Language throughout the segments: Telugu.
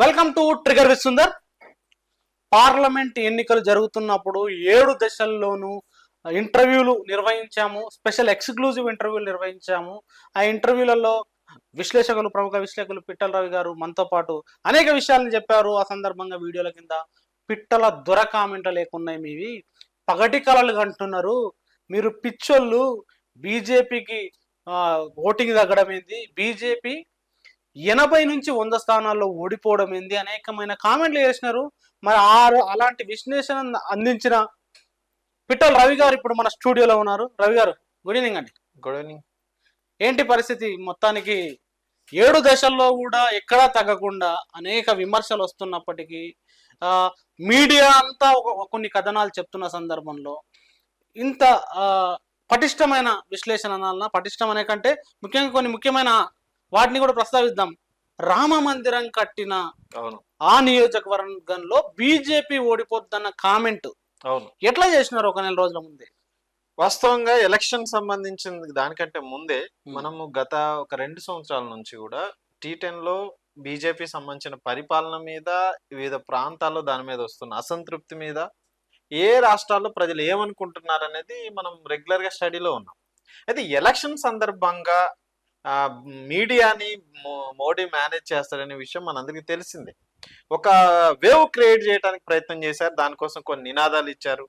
Welcome to trigger with Sundar. Parliament ఎన్నికలు జరుగుతున్నప్పుడు 7 దశల్లోనూ ఇంటర్వ్యూలు నిర్వహించాము. స్పెషల్ ఎక్స్క్లూజివ్ ఇంటర్వ్యూలు నిర్వహించాము. ఆ ఇంటర్వ్యూలలో ప్రముఖ విశ్లేషకులు పిట్టల రవి గారు మనతో పాటు అనేక విషయాలను చెప్పారు. ఆ సందర్భంగా వీడియోల కింద పిట్టల దొర కామెంట్లు లేకున్నాయి, మీవి పగటి కలలు అంటున్నారు, మీరు పిచ్చోళ్ళు, బీజేపీకి ఓటింగ్ తగ్గడం ఏంది, బీజేపీ 80 నుంచి 100 స్థానాల్లో ఓడిపోవడం ఏంది, అనేకమైన కామెంట్లు చేసినారు. మరి అలాంటి విశ్లేషణ అందించిన పిట్టల రవి గారు ఇప్పుడు మన స్టూడియోలో ఉన్నారు. రవి గారు, గుడ్ ఈవినింగ్ అండి. Good evening. ఏంటి పరిస్థితి? మొత్తానికి 7 దశల్లో కూడా ఎక్కడా తగ్గకుండా అనేక విమర్శలు వస్తున్నప్పటికీ మీడియా అంతా కొన్ని కథనాలు చెప్తున్న సందర్భంలో ఇంత పటిష్టమైన విశ్లేషణ అనాలన్నా, పటిష్టం అనే కంటే ముఖ్యంగా కొన్ని ముఖ్యమైన వాటిని కూడా ప్రస్తావిద్దాం. రామ మందిరం కట్టిన ఆ నియోజకవర్గంలో బీజేపీ ఓడిపోద్దన్న కామెంట్ ఎట్లా చేసినారు ఒక నెల రోజుల ముందే? వాస్తవంగా ఎలక్షన్ సంబంధించిన దానికంటే ముందే మనము గత ఒక 2 సంవత్సరాల నుంచి కూడా T10 లో బీజేపీ సంబంధించిన పరిపాలన మీద, వివిధ ప్రాంతాల్లో దాని మీద వస్తున్న అసంతృప్తి మీద, ఏ రాష్ట్రాల్లో ప్రజలు ఏమనుకుంటున్నారు అనేది మనం రెగ్యులర్ గా స్టడీలో ఉన్నాం. అయితే ఎలక్షన్ సందర్భంగా మీడియాని మోడీ మేనేజ్ చేస్తాడనే విషయం మనందరికీ తెలిసిందే. ఒక వేవ్ క్రియేట్ చేయడానికి ప్రయత్నం చేశారు. దానికోసం కొన్ని నినాదాలు ఇచ్చారు.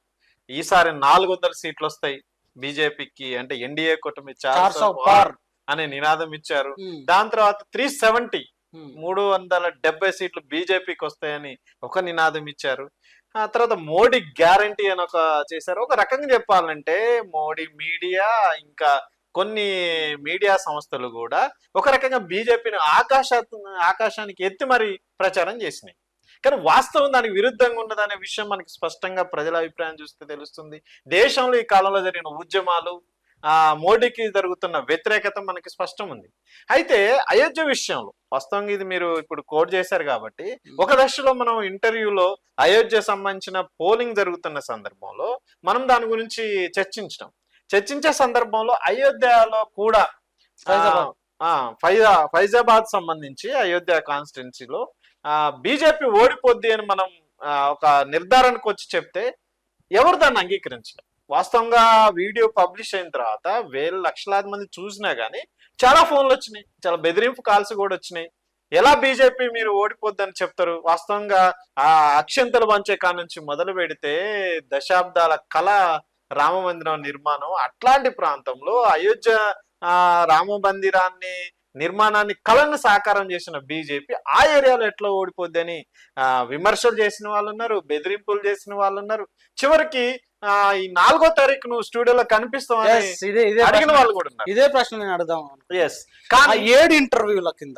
ఈసారి 400 సీట్లు వస్తాయి బీజేపీకి, అంటే ఎన్డీఏ కూటమి 400 అనే నినాదం ఇచ్చారు. దాని తర్వాత 370 సీట్లు బీజేపీకి వస్తాయని ఒక నినాదం ఇచ్చారు. ఆ తర్వాత మోడీ గ్యారంటీ అని చేశారు. ఒక రకంగా చెప్పాలంటే మోడీ మీడియా, ఇంకా కొన్ని మీడియా సంస్థలు కూడా ఒక రకంగా బీజేపీని ఆకాశానికి ఎత్తి మరి ప్రచారం చేసినాయి. కానీ వాస్తవం దానికి విరుద్ధంగా ఉన్నదనే విషయం మనకి స్పష్టంగా ప్రజల అభిప్రాయం చూస్తే తెలుస్తుంది. దేశంలో ఈ కాలంలో జరిగిన ఉద్యమాలు, మోడీకి జరుగుతున్న వ్యతిరేకత మనకి స్పష్టం ఉంది. అయితే అయోధ్య విషయంలో వాస్తవంగా ఇది మీరు ఇప్పుడు కోట్ చేశారు కాబట్టి, ఒక దశలో మనం ఇంటర్వ్యూలో అయోధ్య సంబంధించిన పోలింగ్ జరుగుతున్న సందర్భంలో మనం దాని గురించి చర్చించే సందర్భంలో అయోధ్యలో కూడా ఫైజాబాద్ సంబంధించి అయోధ్య కాన్స్టిట్యున్సీలో బీజేపీ ఓడిపోద్ది అని మనం ఒక నిర్ధారణకు వచ్చి చెప్తే ఎవరు దాన్ని అంగీకరించలేదు. వాస్తవంగా వీడియో పబ్లిష్ అయిన తర్వాత లక్షలాది మంది చూసినా గానీ చాలా ఫోన్లు వచ్చినాయి, చాలా బెదిరింపు కాల్స్ కూడా వచ్చినాయి. ఎలా బీజేపీ మీరు ఓడిపోద్దని చెప్తారు? వాస్తవంగా ఆ అక్షంతలు పంచే కాడ నుంచి మొదలు పెడితే దశాబ్దాల కళ రామ మందిరం నిర్మాణం, అట్లాంటి ప్రాంతంలో అయోధ్య రామ మందిరాన్ని నిర్మాణాన్ని కళను సాకారం చేసిన బీజేపీ ఆ ఏరియాలో ఎట్లా ఓడిపోద్ది అని విమర్శలు చేసిన వాళ్ళు ఉన్నారు, బెదిరింపులు చేసిన వాళ్ళు ఉన్నారు. చివరికి ఈ 4వ తారీఖు నువ్వు స్టూడియోలో కనిపిస్తామని అడిగిన వాళ్ళు కూడా ఉన్నారు. ఇదే ప్రశ్న నేను అడుగుదాం. కానీ 7 ఇంటర్వ్యూల కింద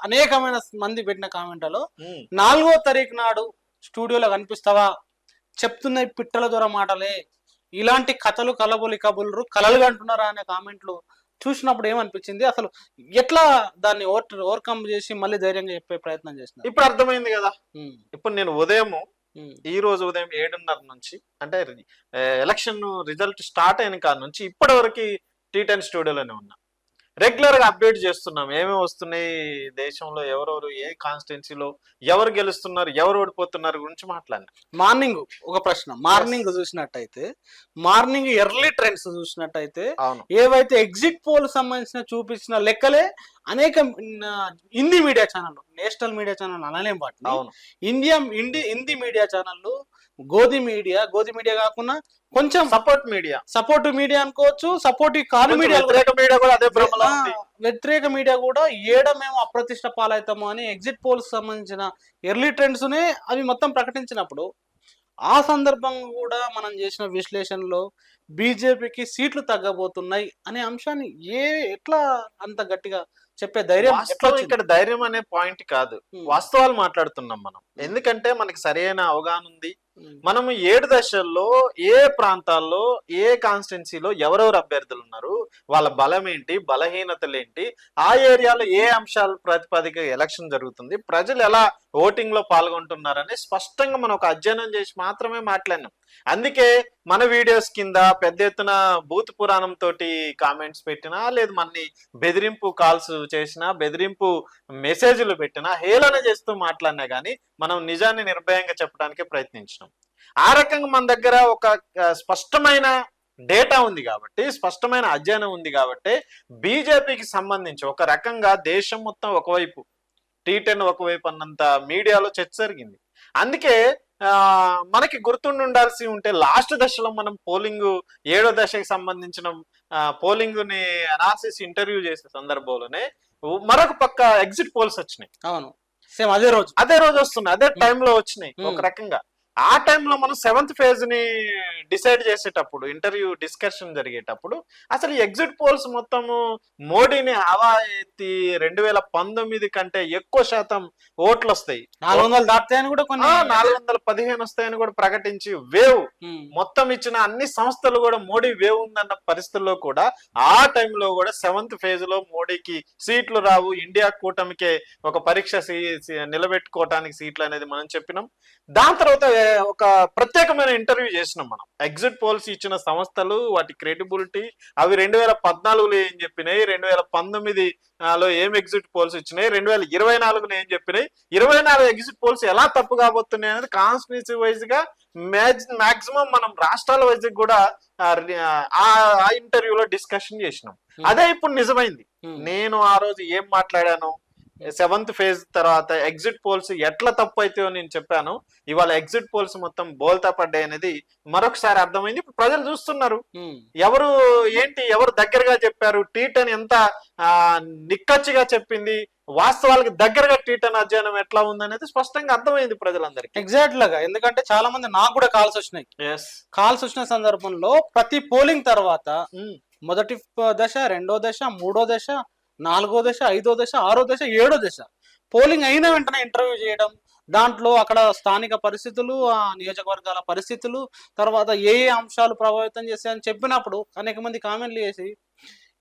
అనేకమైన మంది పెట్టిన కామెంట్లలో 4వ తారీఖు నాడు స్టూడియోలో కనిపిస్తావా, చెప్తున్న పిట్టల దొర మాటలే, ఇలాంటి కథలు కలలుగా అంటున్నారా అనే కామెంట్లు చూసినప్పుడు ఏమనిపించింది? అసలు ఎట్లా దాన్ని ఓవర్కమ్ చేసి మళ్ళీ ధైర్యంగా చెప్పే ప్రయత్నం చేసిన? ఇప్పుడు అర్థమైంది కదా. ఇప్పుడు నేను ఈ రోజు ఉదయం 7:30 నుంచి, అంటే ఎలక్షన్ రిజల్ట్ స్టార్ట్ అయిన కాడ నుంచి ఇప్పటి వరకు T10 స్టూడియోలోనే ఉన్నా. రెగ్యులర్ గా అప్డేట్ చేస్తున్నాం ఏమేమి వస్తున్నాయి దేశంలో, ఎవరెవరు ఏ కాన్స్టిట్యున్సీలో ఎవరు గెలుస్తున్నారు, ఎవరు ఓడిపోతున్నారు గురించి మాట్లాడినా. మార్నింగ్ ఒక ప్రశ్న, మార్నింగ్ చూసినట్టయితే, మార్నింగ్ ఎర్లీ ట్రెండ్స్ చూసినట్టయితే ఏవైతే ఎగ్జిట్ పోల్ సంబంధించిన చూపించిన లెక్కలే అనేక Hindi media channel, national media channel అనలేం వాటిని, హిందీ మీడియా ఛానళ్ళు, గోధి మీడియా కాకుండా కొంచెం సపోర్టివ్ మీడియా అనుకోవచ్చు, సపోర్టివ్ కాని మీడియా, వ్యతిరేక మీడియా కూడా మేము అప్రతిష్ట పాలవుతాము అని ఎగ్జిట్ పోల్స్ సంబంధించిన ఎర్లీ ట్రెండ్స్ నే అవి మొత్తం ప్రకటించినప్పుడు, ఆ సందర్భంగా కూడా మనం చేసిన విశ్లేషణలో బీజేపీకి సీట్లు తగ్గబోతున్నాయి అనే అంశాన్ని ఎట్లా అంత గట్టిగా చెప్పే ధైర్యం? ఇక్కడ ధైర్యం అనే పాయింట్ కాదు, వాస్తవాలు మాట్లాడుతున్నాం మనం. ఎందుకంటే మనకి సరైన అవగాహన ఉంది. మనము 7 దశల్లో ఏ ప్రాంతాల్లో ఏ కాన్స్టిట్యున్సీలో ఎవరెవరు అభ్యర్థులు ఉన్నారు, వాళ్ళ బలం ఏంటి, బలహీనతలు ఏంటి, ఆ ఏరియాలో ఏ అంశాల ప్రాతిపదిక ఎలక్షన్ జరుగుతుంది, ప్రజలు ఎలా ఓటింగ్ లో పాల్గొంటున్నారని స్పష్టంగా మనం ఒక అధ్యయనం చేసి మాత్రమే మాట్లాడినాం. అందుకే మన వీడియోస్ కింద పెద్ద ఎత్తున భూత పురాణం తోటి కామెంట్స్ పెట్టినా, లేదు మన బెదిరింపు కాల్స్ చేసినా, బెదిరింపు మెసేజ్లు పెట్టినా, హేళన చేస్తూ మాట్లాడినా గానీ మనం నిజాన్ని నిర్భయంగా చెప్పడానికి ప్రయత్నించినాం. ఆ రకంగా మన దగ్గర ఒక స్పష్టమైన డేటా ఉంది కాబట్టి, స్పష్టమైన అధ్యయనం ఉంది కాబట్టి బీజేపీకి సంబంధించి ఒక రకంగా దేశం మొత్తం ఒకవైపు, T10 ఒకవైపు అన్నంత మీడియాలో చర్చ జరిగింది. అందుకే మనకి గుర్తుండి ఉండాల్సి ఉంటే లాస్ట్ దశలో మనం పోలింగ్ 7వ దశకి సంబంధించిన పోలింగ్ ని అనాలిసిస్ ఇంటర్వ్యూ చేసే సందర్భంలోనే మరొక పక్క ఎగ్జిట్ పోల్స్ వచ్చినాయి. అవును, సేమ్ అదే రోజు వస్తున్నాయి, అదే టైంలో వచ్చినాయి. ఒక రకంగా ఆ టైంలో మనం 7th ఫేజ్ ని డిసైడ్ చేసేటప్పుడు, ఇంటర్వ్యూ డిస్కషన్ జరిగేటప్పుడు అసలు ఎగ్జిట్ పోల్స్ మొత్తము మోడీని హవా ఎత్తి 2019 కంటే ఎక్కువ శాతం ఓట్లు వస్తాయి, 400 దాటుతాయని కూడా కొన్ని 415 వస్తాయని కూడా ప్రకటించి వేవ్ మొత్తం ఇచ్చిన అన్ని సంస్థలు కూడా మోడీ వేవ్ ఉందన్న పరిస్థితుల్లో కూడా ఆ టైంలో కూడా 7th ఫేజ్ లో మోడీకి సీట్లు రావు, ఇండియా కూటమికే ఒక పరీక్ష నిలబెట్టుకోవటానికి సీట్లు అనేది మనం చెప్పినాం. దాని తర్వాత ఒక ప్రత్యేకమైన ఇంటర్వ్యూ చేసినాం మనం. ఎగ్జిట్ పోల్స్ ఇచ్చిన సంస్థలు, వాటి క్రెడిబిలిటీ, అవి 2014లో ఏం చెప్పినాయి, 2019లో ఏం ఎగ్జిట్ పోల్స్ ఇచ్చినాయి, 2024లో ఏం చెప్పినాయి, 24 ఎగ్జిట్ పోల్స్ ఎలా తప్పు కాబోతున్నాయి అనేది కాన్స్టిట్యూన్సీ వైజ్ గా మాక్సిమం మనం రాష్ట్రాల వైజ్ కూడా ఆ ఇంటర్వ్యూలో డిస్కషన్ చేసినాం. అదే ఇప్పుడు నిజమైంది. నేను ఆ రోజు ఏం మాట్లాడాను, 7th ఫేజ్ తర్వాత ఎగ్జిట్ పోల్స్ ఎట్లా తప్పు అవుతాయో నేను చెప్పాను. ఇవాళ ఎగ్జిట్ పోల్స్ మొత్తం బోల్తా పడ్డాయి అనేది మరొకసారి అర్థమైంది. ఇప్పుడు ప్రజలు చూస్తున్నారు ఎవరు దగ్గరగా చెప్పారు, T10 ఎంత నిక్కచ్చిగా చెప్పింది, వాస్తవాలకు దగ్గరగా T10 అధ్యయనం ఎట్లా ఉందనేది స్పష్టంగా అర్థమైంది ప్రజలందరికీ. ఎగ్జాక్ట్ లాగా. ఎందుకంటే చాలా మంది నాకు కూడా కాల్స్ వచ్చిన సందర్భంలో ప్రతి పోలింగ్ తర్వాత మొదటి దశ, 2వ దశ, 3వ దశ, 4వ దశ, 5వ దశ, 6వ దశ, 7వ దశ పోలింగ్ అయిన వెంటనే ఇంటర్వ్యూ చేయడం, దాంట్లో అక్కడ స్థానిక పరిస్థితులు, ఆ నియోజకవర్గాల పరిస్థితులు, తర్వాత ఏ అంశాలు ప్రభావితం చేస్తాయని చెప్పినప్పుడు అనేక మంది కామెంట్లు చేసి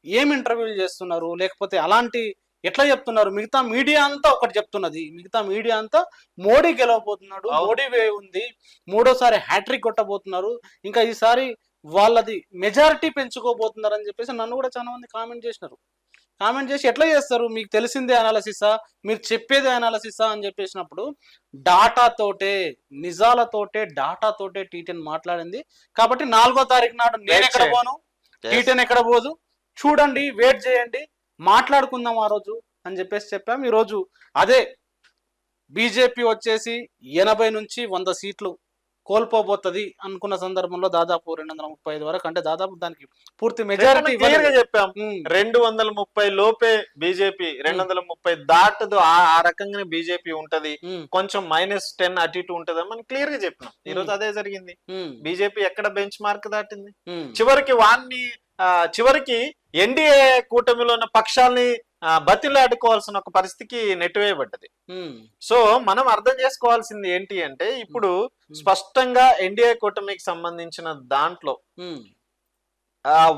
ఏం ఇంటర్వ్యూలు చేస్తున్నారు, లేకపోతే అలాంటి ఎట్లా చెప్తున్నారు, మిగతా మీడియా అంతా ఒకటి చెప్తున్నది, మిగతా మీడియా అంతా మోడీ గెలవబోతున్నాడు, మోడీ వే ఉంది, 3వసారి హ్యాట్రిక్ కొట్టబోతున్నారు, ఇంకా ఈసారి వాళ్ళది మెజారిటీ పెంచుకోబోతున్నారు అని చెప్పేసి నన్ను కూడా చాలా మంది కామెంట్ చేసి ఎట్లా చేస్తారు, మీకు తెలిసిందే అనాలసిసా, మీరు చెప్పేదే అనాలసిసా అని చెప్పేసినప్పుడు డాటాతోటే, నిజాలతోటే, డాటాతోటే T10 మాట్లాడింది. కాబట్టి 4వ తారీఖు నాడు నేను ఎక్కడ పోను, T10 ఎక్కడ పోదు, చూడండి, వెయిట్ చేయండి, మాట్లాడుకుందాం ఆ రోజు అని చెప్పేసి చెప్పాం. ఈరోజు అదే బీజేపీ వచ్చేసి 80 నుంచి 100 సీట్లు కోల్పోబోతుంది అనుకున్న సందర్భంలో దాదాపు 235 వరకు, అంటే దాదాపు దానికి పూర్తి మెజారిటీ చెప్పాం. 230 లోపే బీజేపీ, 230 దాటదు, ఆ రకంగానే బీజేపీ ఉంటది, కొంచెం -10 అటు ఇటు ఉంటది అని మనం క్లియర్ గా చెప్పినాం. ఈ రోజు అదే జరిగింది. బీజేపీ ఎక్కడ బెంచ్ మార్క్ దాటింది, చివరికి ఎన్డీఏ కూటమిలో ఉన్న పక్షాలని బతిలాడుకోవాల్సిన ఒక పరిస్థితికి నెట్టివేయబడ్డది. సో మనం అర్థం చేసుకోవాల్సింది ఏంటి అంటే, ఇప్పుడు స్పష్టంగా ఎన్డీఏ కూటమికి సంబంధించిన దాంట్లో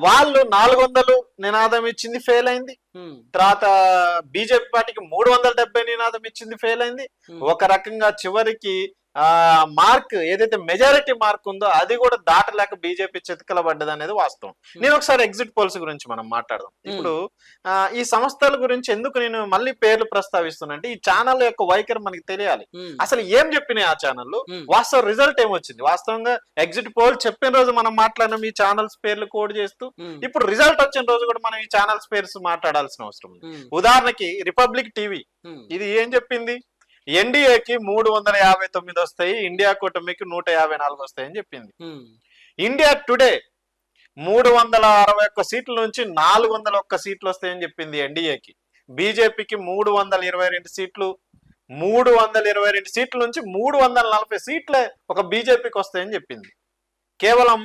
వాళ్ళు 400 నినాదం ఇచ్చింది, ఫెయిల్ అయింది. తర్వాత బీజేపీ పార్టీకి 370 నినాదం ఇచ్చింది, ఫెయిల్ అయింది. ఒక రకంగా చివరికి మార్క్ ఏదైతే మెజారిటీ మార్క్ ఉందో అది కూడా దాటలేక బీజేపీ చితకలబడ్డది అనేది వాస్తవం. నేను ఒకసారి ఎగ్జిట్ పోల్స్ గురించి మనం మాట్లాడదాం. ఇప్పుడు ఈ సంస్థల గురించి ఎందుకు నేను మళ్ళీ పేర్లు ప్రస్తావిస్తున్నా అంటే, ఈ ఛానల్ యొక్క వైఖరి మనకి తెలియాలి. అసలు ఏం చెప్పినాయి ఆ ఛానళ్ళు, వాస్తవ రిజల్ట్ ఏమొచ్చింది. వాస్తవంగా ఎగ్జిట్ పోల్ చెప్పిన రోజు మనం మాట్లాడినాం ఈ ఛానల్స్ పేర్లు కోడ్ చేస్తూ, ఇప్పుడు రిజల్ట్ వచ్చిన రోజు కూడా మనం ఈ ఛానల్స్ పేర్స్ మాట్లాడాల్సిన అవసరం ఉంది. ఉదాహరణకి రిపబ్లిక్ టీవీ ఇది ఏం చెప్పింది, ఎన్డీఏకి 359 వస్తాయి, ఇండియా కూటమికి 154 వస్తాయని చెప్పింది. ఇండియా టుడే 361 సీట్ల నుంచి 401 సీట్లు వస్తాయని చెప్పింది ఎన్డీఏకి. బీజేపీకి 322 సీట్లు, 322 సీట్ల నుంచి 340 సీట్లే ఒక బీజేపీకి వస్తాయని చెప్పింది. కేవలం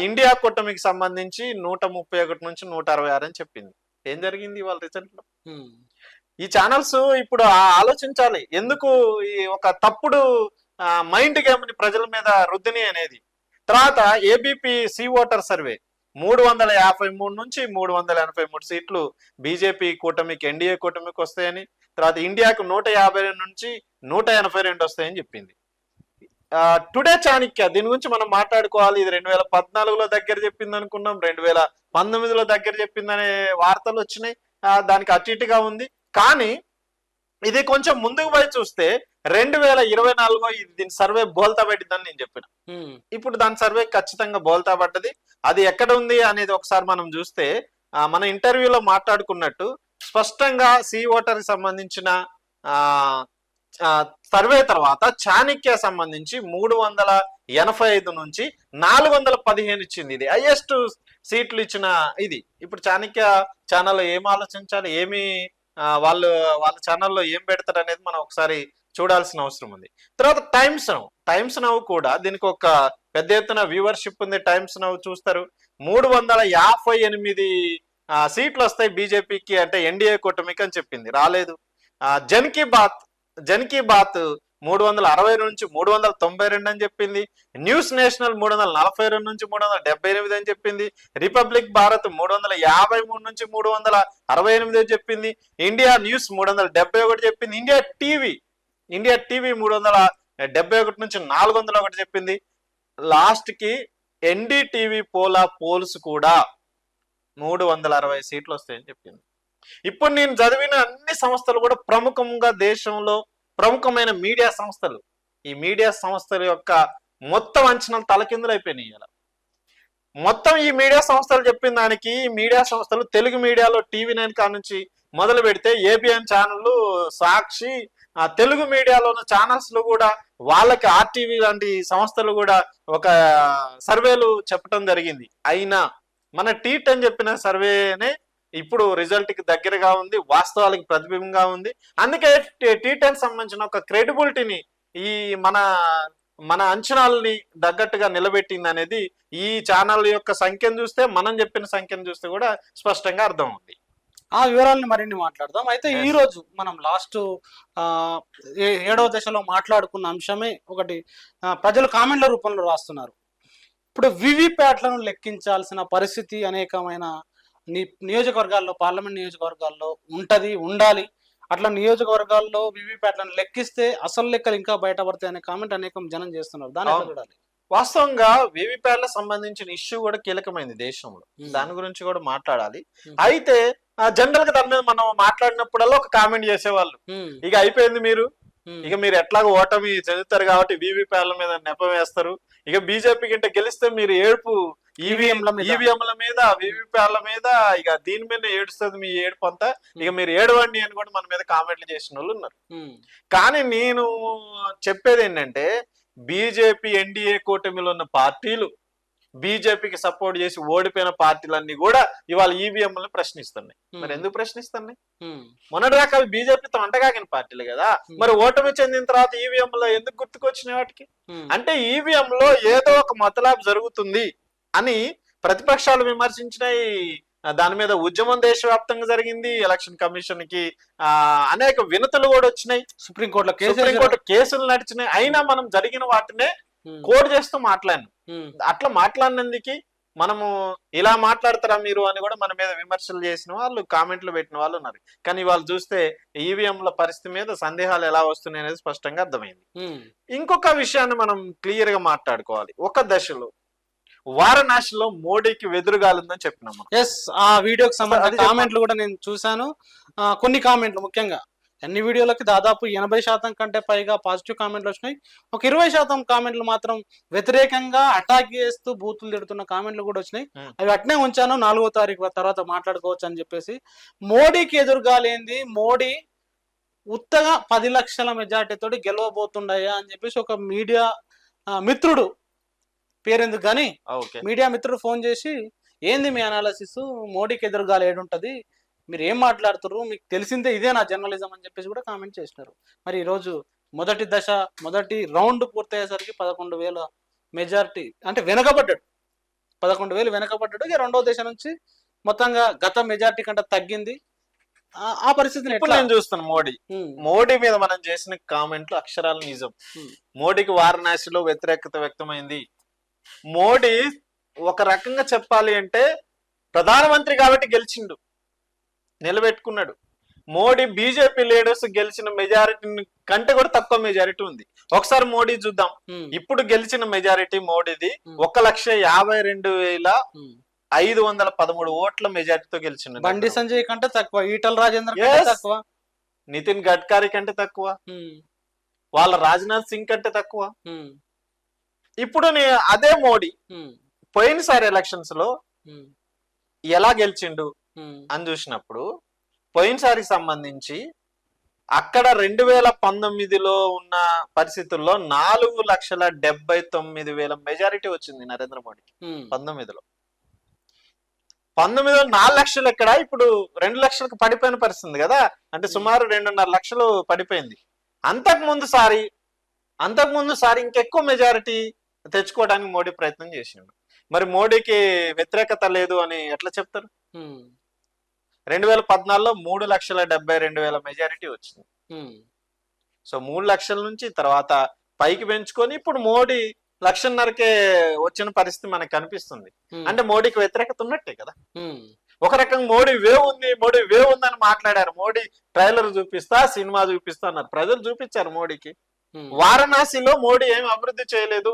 ఇండియా కూటమికి సంబంధించి 131 నుంచి 166 అని చెప్పింది. ఏం జరిగింది వాళ్ళ రిజల్ట్ లో? ఈ ఛానల్స్ ఇప్పుడు ఆలోచించాలి, ఎందుకు ఈ ఒక తప్పుడు మైండ్ గేమ్ ని ప్రజల మీద రుద్దిని అనేది. తర్వాత ఏబీపీ సి ఓటర్ సర్వే 353 నుంచి 383 సీట్లు బీజేపీ కూటమికి, ఎన్డీఏ కూటమికి వస్తాయని, తర్వాత ఇండియాకు 150 నుంచి 182 వస్తాయని చెప్పింది. టుడే చాణక్య దీని గురించి మనం మాట్లాడుకోవాలి. ఇది 2014లో దగ్గర చెప్పింది అనుకున్నాం, 2019లో దగ్గర చెప్పిందనే వార్తలు వచ్చినాయి. దానికి అటు ఇటుగా ఉంది. కానీ ఇది కొంచెం ముందుకు పోయి చూస్తే 2024 దీని సర్వే బోల్తా పట్టిందని నేను చెప్పిన. ఇప్పుడు దాని సర్వే ఖచ్చితంగా బోల్తా పడ్డది. అది ఎక్కడ ఉంది అనేది ఒకసారి మనం చూస్తే మన ఇంటర్వ్యూలో మాట్లాడుకున్నట్టు స్పష్టంగా సీ ఓటర్ సంబంధించిన సర్వే తర్వాత చాణక్య సంబంధించి 385 నుంచి 415 ఇచ్చింది. ఇది హైయెస్ట్ సీట్లు ఇచ్చిన ఇది. ఇప్పుడు చాణక్య ఛానల్లో ఏం ఆలోచించాలి, ఏమి వాళ్ళ ఛానల్లో ఏం పెడతారు అనేది మనం ఒకసారి చూడాల్సిన అవసరం ఉంది. తర్వాత టైమ్స్ నౌ కూడా దీనికి ఒక పెద్ద ఎత్తున వ్యూవర్షిప్ ఉంది. టైమ్స్ నౌ చూస్తారు 358 సీట్లు వస్తాయి బీజేపీకి, అంటే ఎన్డీఏ కూటమికి అని చెప్పింది, రాలేదు. జన్ కీ బాత్ 360 నుంచి 392 అని చెప్పింది. న్యూస్ నేషనల్ 342 నుంచి 378 అని చెప్పింది. రిపబ్లిక్ భారత్ 353 నుంచి 368 అని చెప్పింది. ఇండియా న్యూస్ 371 చెప్పింది. ఇండియా టీవీ 371 నుంచి 401 చెప్పింది. లాస్ట్ కి ఎన్డీటీవీ పోల్స్ కూడా 360 సీట్లు వస్తాయని చెప్పింది. ఇప్పుడు నేను చదివిన అన్ని సంస్థలు కూడా ప్రముఖంగా దేశంలో ప్రముఖమైన మీడియా సంస్థలు. ఈ మీడియా సంస్థల యొక్క మొత్తం అంచనాలు తలకిందులు అయిపోయినాయి. ఇలా మొత్తం ఈ మీడియా సంస్థలు చెప్పిన దానికి, ఈ మీడియా సంస్థలు తెలుగు మీడియాలో TV9 కా నుంచి మొదలు పెడితే ఏబిఎన్ ఛానళ్ళు, సాక్షి, తెలుగు మీడియాలోని ఛానల్స్ లో కూడా వాళ్ళకి ఆర్టీవీ లాంటి సంస్థలు కూడా ఒక సర్వేలు చెప్పడం జరిగింది. అయినా మన T10 చెప్పిన సర్వేనే ఇప్పుడు రిజల్ట్ కి దగ్గరగా ఉంది, వాస్తవాలకు ప్రతిబింబంగా ఉంది. అందుకే T10 సంబంధించిన ఒక క్రెడిబిలిటీని ఈ మన అంచనాలని తగ్గట్టుగా నిలబెట్టింది అనేది ఈ ఛానల్ యొక్క సంఖ్యను చూస్తే, మనం చెప్పిన సంఖ్యను చూస్తే కూడా స్పష్టంగా అర్థం ఉంది. ఆ వివరాలను మరిన్ని మాట్లాడదాం. అయితే ఈ రోజు మనం లాస్ట్ 7వ దశలో మాట్లాడుకున్న అంశమే ఒకటి, ప్రజలు కామెంట్ల రూపంలో రాస్తున్నారు. ఇప్పుడు వివిప్యాట్లను లెక్కించాల్సిన పరిస్థితి అనేకమైన నియోజకవర్గాల్లో, పార్లమెంట్ నియోజకవర్గాల్లో ఉండాలి. అట్లా నియోజకవర్గాల్లో వివిప్యాట్లను లెక్కిస్తే అసలు లెక్కలు ఇంకా బయటపడతాయి అనే కామెంట్ అనేకం జనం చేస్తున్నారు. దాన్ని ఎలా చూడాలి? వాస్తవంగా వివిప్యాట్ల సంబంధించిన ఇష్యూ కూడా కీలకమైంది దేశంలో, దాని గురించి కూడా మాట్లాడాలి. అయితే జనరల్ గా దాని మీద మనం మాట్లాడినప్పుడల్లా ఒక కామెంట్ చేసేవాళ్ళు, ఇక అయిపోయింది మీరు ఎట్లాగో ఓటమి చెందుతారు కాబట్టి వివిప్యాట్ల మీద నెపం వేస్తారు, ఇక బీజేపీ కంటే గెలిస్తే మీరు ఏడుపు ఈవీఎంల మీద వివిప్యాట్ల మీద, ఇక దీని మీద ఏడుస్తుంది మీ ఏడుపు అంతా, ఇక మీరు ఏడవండి అని కూడా మన మీద కామెంట్లు చేసిన వాళ్ళు ఉన్నారు. కానీ నేను చెప్పేది ఏంటంటే, బీజేపీ ఎన్డీఏ కూటమిలో ఉన్న పార్టీలు, బీజేపీకి సపోర్ట్ చేసి ఓడిపోయిన పార్టీలన్నీ కూడా ఇవాళ ఈవీఎంలను ప్రశ్నిస్తున్నాయి. మరి ఎందుకు ప్రశ్నిస్తున్నాయి? మొన్నటిదాకా అవి బీజేపీతో అంటగాగిన పార్టీలు కదా, మరి ఓటమి చెందిన తర్వాత ఈవీఎంలో ఎందుకు గుర్తుకొచ్చినాయి వాటికి? అంటే ఈవీఎంలో ఏదో ఒక మతలాబ్ జరుగుతుంది అని ప్రతిపక్షాలు విమర్శించినాయి. దాని మీద ఉద్యమం దేశవ్యాప్తంగా జరిగింది. ఎలక్షన్ కమిషన్ కి అనేక వినతులు కూడా వచ్చినాయి. సుప్రీంకోర్టులో కేసులు నడిచినాయి. అయినా మనం జరిగిన వాటినే కోడ్ చేస్తూ మాట్లాడినాం. అట్లా మాట్లాడినందుకు మనము ఇలా మాట్లాడతారా మీరు అని కూడా మన మీద విమర్శలు చేసిన వాళ్ళు, కామెంట్లు పెట్టిన వాళ్ళు ఉన్నారు. కానీ వాళ్ళు చూస్తే ఈవీఎంల పరిస్థితి మీద సందేహాలు ఎలా వస్తున్నాయి అనేది స్పష్టంగా అర్థమైంది. ఇంకొక విషయాన్ని మనం క్లియర్ గా మాట్లాడుకోవాలి. ఒక దశలో వారణాసిలో మోడీకి వెదురుగాలుందని చెప్పినాం. ఆ వీడియోకి సంబంధించిన కామెంట్లు కూడా నేను చూశాను. కొన్ని కామెంట్లు, ముఖ్యంగా అన్ని వీడియోలకి దాదాపు 80% కంటే పైగా పాజిటివ్ కామెంట్లు వచ్చినాయి. ఒక 20% కామెంట్లు మాత్రం వ్యతిరేకంగా అటాక్ చేస్తూ బూతులు తిడుతున్న కామెంట్లు కూడా వచ్చినాయి. అవి అట్నే ఉంచాను, 4వ తారీఖు తర్వాత మాట్లాడుకోవచ్చు అని చెప్పేసి. మోడీకి ఎదురుగాలేంది, మోడీ ఉత్తగా 10 లక్షల మెజార్టీతో గెలవబోతుండయా అని చెప్పేసి ఒక మీడియా మిత్రుడు, పేరెందుకు కానీ మీడియా మిత్రుడు ఫోన్ చేసి, ఏంది మీ అనాలిసిస్, మోడీకి ఎదురుగాలు ఏడుంటది, మీరు ఏం మాట్లాడుతున్నారు, మీకు తెలిసిందే ఇదే నా జర్నలిజం అని చెప్పేసి కూడా కామెంట్ చేసినారు. మరి ఈరోజు మొదటి రౌండ్ పూర్తయ్యేసరికి 11,000 మెజార్టీ, అంటే వెనకబడ్డాడు, 11,000 వెనకబడ్డాడు. ఇక 2వ దశ నుంచి మొత్తంగా గత మెజార్టీ కంటే తగ్గింది. ఆ పరిస్థితిని ఎట్లా నేను చూస్తాను? మోడీ మీద మనం చేసిన కామెంట్లు అక్షరాల నిజం. మోడీకి వారణాసిలో వ్యతిరేకత వ్యక్తమైంది. మోడీ ఒక రకంగా చెప్పాలి అంటే ప్రధానమంత్రి కాబట్టి గెలిచిండు, నిలబెట్టుకున్నాడు. మోడీ బీజేపీ లీడర్స్ గెలిచిన మెజారిటీ కంటే కూడా తక్కువ మెజారిటీ ఉంది. ఒకసారి మోడీ చూద్దాం. ఇప్పుడు గెలిచిన మెజారిటీ మోడీది 1,52,000 513 ఓట్ల మెజారిటీతో గెలిచిండు. బండి సంజయ్ కంటే తక్కువ, ఈటల రాజేందర్ కంటే Yes. తక్కువ, నితిన్ గడ్కరీ కంటే తక్కువ, ఉమ్, వాళ్ళ రాజ్నాథ్ సింగ్ కంటే తక్కువ. ఉమ్, ఇప్పుడు అదే మోడీ ఉమ్, పోయినసారి ఎలక్షన్స్ లో ఉమ్, ఎలా గెలిచిండు ఉమ్, అని చూసినప్పుడు, పోయినసారికి సంబంధించి అక్కడ 2019లో ఉన్న పరిస్థితుల్లో 4,79,000 మెజారిటీ వచ్చింది నరేంద్ర మోడీకి. ఉమ్, 19లో 4 లక్షలు ఎక్కడ, ఇప్పుడు 2 లక్షలకు పడిపోయిన పరిస్థితి కదా. అంటే సుమారు 2.5 లక్షలు పడిపోయింది. అంతకు ముందు సారి ఇంకెక్కువ మెజారిటీ తెచ్చుకోవడానికి మోడీ ప్రయత్నం చేసిండు. మరి మోడీకి వ్యతిరేకత లేదు అని ఎట్లా చెప్తారు? ఉమ్, 2014లో 3,72,000 మెజారిటీ వచ్చింది. ఉమ్, సో 3 లక్షల నుంచి తర్వాత పైకి పెంచుకొని ఇప్పుడు మోడీ 1,50,000కే వచ్చిన పరిస్థితి మనకు కనిపిస్తుంది. ఉమ్, అంటే మోడీకి వ్యతిరేకత ఉన్నట్టే కదా. ఉమ్, ఒక రకంగా మోడీ వేవ్ ఉంది అని మాట్లాడారు. మోడీ ట్రైలర్ చూపిస్తా, సినిమా చూపిస్తా అన్నారు. ప్రజలు చూపించారు మోడీకి. ఉమ్, వారణాసిలో మోడీ ఏం అభివృద్ధి చేయలేదు.